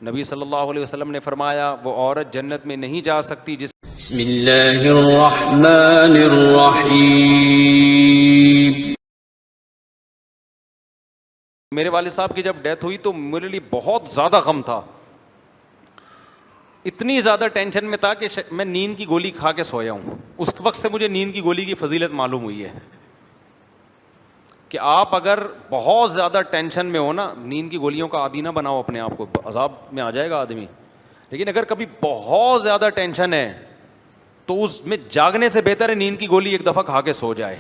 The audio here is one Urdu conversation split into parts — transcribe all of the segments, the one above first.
نبی صلی اللہ علیہ وسلم نے فرمایا وہ عورت جنت میں نہیں جا سکتی جس بسم اللہ الرحمن الرحیم. میرے والد صاحب کی جب ڈیتھ ہوئی تو میرے لیے بہت زیادہ غم تھا, اتنی زیادہ ٹینشن میں تھا کہ میں نیند کی گولی کھا کے سویا ہوں. اس وقت سے مجھے نیند کی گولی کی فضیلت معلوم ہوئی ہے کہ آپ اگر بہت زیادہ ٹینشن میں ہو نا, نیند کی گولیوں کا عادی نہ بناؤ اپنے آپ کو, عذاب میں آ جائے گا آدمی. لیکن اگر کبھی بہت زیادہ ٹینشن ہے تو اس میں جاگنے سے بہتر ہے نیند کی گولی ایک دفعہ کھا کے سو جائے,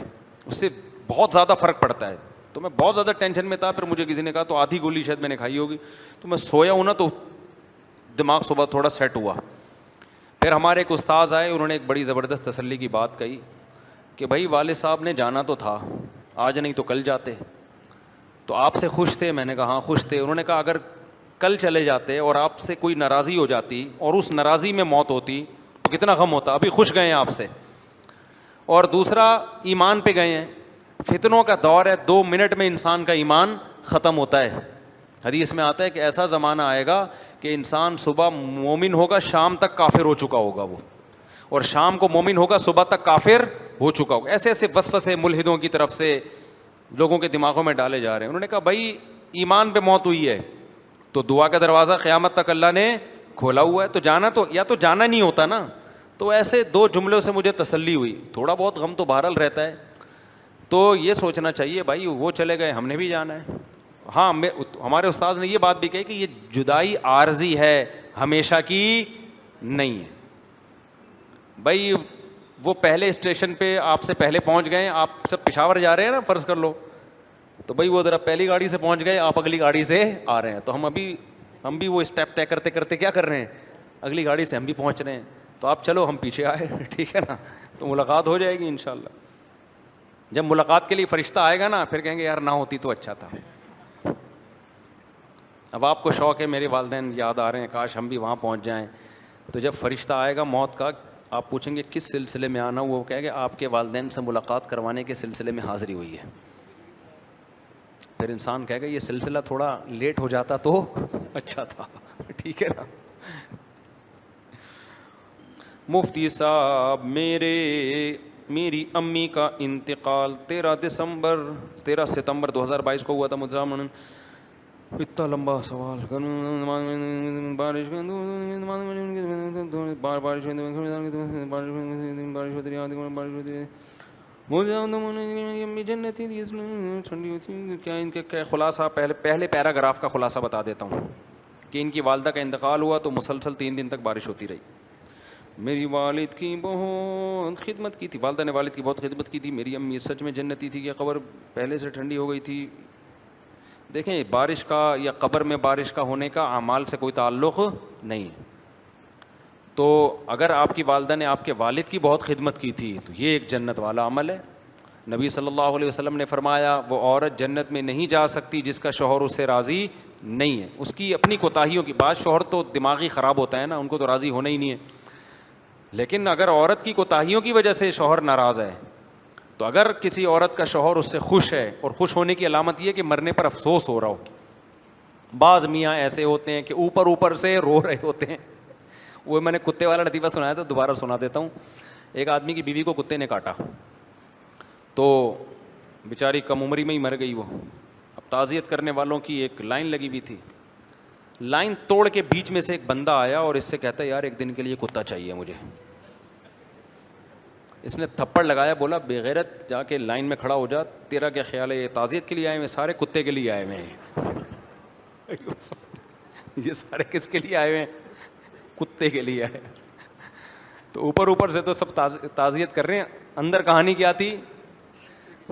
اس سے بہت زیادہ فرق پڑتا ہے. تو میں بہت زیادہ ٹینشن میں تھا, پھر مجھے کسی نے کہا تو آدھی گولی شاید میں نے کھائی ہوگی, تو میں سویا ہوں نا تو دماغ صبح تھوڑا سیٹ ہوا. پھر ہمارے ایک استاذ آئے, انہوں نے ایک بڑی زبردست تسلی کی بات کہی کہ بھائی والد صاحب نے جانا تو تھا, آج نہیں تو کل جاتے, تو آپ سے خوش تھے؟ میں نے کہا ہاں خوش تھے. انہوں نے کہا اگر کل چلے جاتے اور آپ سے کوئی ناراضی ہو جاتی اور اس ناراضی میں موت ہوتی تو کتنا غم ہوتا. ابھی خوش گئے ہیں آپ سے, اور دوسرا ایمان پہ گئے ہیں. فتنوں کا دور ہے, 2 منٹ میں انسان کا ایمان ختم ہوتا ہے. حدیث میں آتا ہے کہ ایسا زمانہ آئے گا کہ انسان صبح مومن ہوگا, شام تک کافر ہو چکا ہوگا وہ, اور شام کو مومن ہوگا, صبح تک کافر ہو چکا ہوگا. ایسے ایسے وسوسے ملحدوں کی طرف سے لوگوں کے دماغوں میں ڈالے جا رہے ہیں. انہوں نے کہا بھائی ایمان پہ موت ہوئی ہے تو دعا کا دروازہ قیامت تک اللہ نے کھولا ہوا ہے, تو جانا تو یا تو جانا نہیں ہوتا نا. تو ایسے 2 جملوں سے مجھے تسلی ہوئی. تھوڑا بہت غم تو بہرحال رہتا ہے, تو یہ سوچنا چاہیے بھائی وہ چلے گئے, ہم نے بھی جانا ہے. ہاں ہمارے استاذ نے یہ بات بھی کہی کہ یہ جدائی عارضی ہے, ہمیشہ کی نہیں ہے. بھائی وہ پہلے اسٹیشن پہ آپ سے پہلے پہنچ گئے, آپ سب پشاور جا رہے ہیں نا فرض کر لو, تو بھائی وہ ذرا پہلی گاڑی سے پہنچ گئے, آپ اگلی گاڑی سے آ رہے ہیں, تو ہم بھی وہ اسٹیپ طے کرتے کرتے کیا کر رہے ہیں, اگلی گاڑی سے ہم بھی پہنچ رہے ہیں. تو آپ چلو ہم پیچھے آئے, ٹھیک ہے نا, تو ملاقات ہو جائے گی انشاءاللہ. جب ملاقات کے لیے فرشتہ آئے گا نا پھر کہیں گے یار نہ ہوتی تو اچھا تھا. اب آپ کو شوق ہے, میرے والدین یاد آ رہے ہیں, کاش ہم بھی وہاں پہنچ جائیں. تو جب فرشتہ آئے گا موت کا, آپ پوچھیں گے کس سلسلے میں آنا, وہ کہے گا آپ کے والدین سے ملاقات کروانے کے سلسلے میں حاضری ہوئی ہے. پھر انسان کہے گا یہ سلسلہ تھوڑا لیٹ ہو جاتا تو اچھا تھا, ٹھیک ہے نا. مفتی صاحب میری امی کا انتقال 13 ستمبر 2022 کو ہوا تھا. مجھے اتنا لمبا سوال, بارش ہوتی مجھے جنتی ٹھنڈی ہوتی. کیا ان کے خلاصہ پہلے پیراگراف کا خلاصہ بتا دیتا ہوں کہ ان کی والدہ کا انتقال ہوا تو مسلسل 3 دن تک بارش ہوتی رہی. میری والد کی بہت خدمت کی تھی, والدہ نے والد کی بہت خدمت کی تھی. میری امی سچ میں جنتی تھی کہ قبر پہلے سے ٹھنڈی ہو گئی تھی. دیکھیں بارش کا یا قبر میں بارش کا ہونے کا اعمال سے کوئی تعلق نہیں ہے. تو اگر آپ کی والدہ نے آپ کے والد کی بہت خدمت کی تھی تو یہ ایک جنت والا عمل ہے. نبی صلی اللہ علیہ وسلم نے فرمایا وہ عورت جنت میں نہیں جا سکتی جس کا شوہر اس سے راضی نہیں ہے. اس کی اپنی کوتاہیوں کی, بعض شوہر تو دماغی خراب ہوتا ہے نا, ان کو تو راضی ہونا ہی نہیں ہے. لیکن اگر عورت کی کوتاہیوں کی وجہ سے شوہر ناراض ہے, تو اگر کسی عورت کا شوہر اس سے خوش ہے, اور خوش ہونے کی علامت یہ کہ مرنے پر افسوس ہو رہا ہو. بعض میاں ایسے ہوتے ہیں کہ اوپر سے رو رہے ہوتے ہیں. وہ میں نے کتے والا لطیفہ سنایا تھا, دوبارہ سنا دیتا ہوں. ایک آدمی کی بیوی کو کتے نے کاٹا تو بیچاری کم عمری میں ہی مر گئی وہ. اب تعزیت کرنے والوں کی ایک لائن لگی ہوئی تھی, لائن توڑ کے بیچ میں سے ایک بندہ آیا اور اس سے کہتا ہے یار ایک دن کے لیے کتا چاہیے مجھے. اس نے تھپڑ لگایا, بولا بے غیرت جا کے لائن میں کھڑا ہو جا, تیرا کیا خیال ہے یہ تعزیت کے لیے آئے ہوئے, سارے کتے کے لیے آئے ہوئے ہیں. یہ سارے کس کے لیے آئے ہوئے ہیں, کتے کے لیے آئے. تو اوپر سے تو سب تعزیت کر رہے ہیں, اندر کہانی کیا تھی.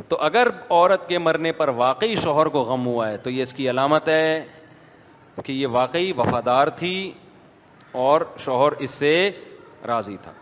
تو اگر عورت کے مرنے پر واقعی شوہر کو غم ہوا ہے تو یہ اس کی علامت ہے کہ یہ واقعی وفادار تھی اور شوہر اس سے راضی تھا.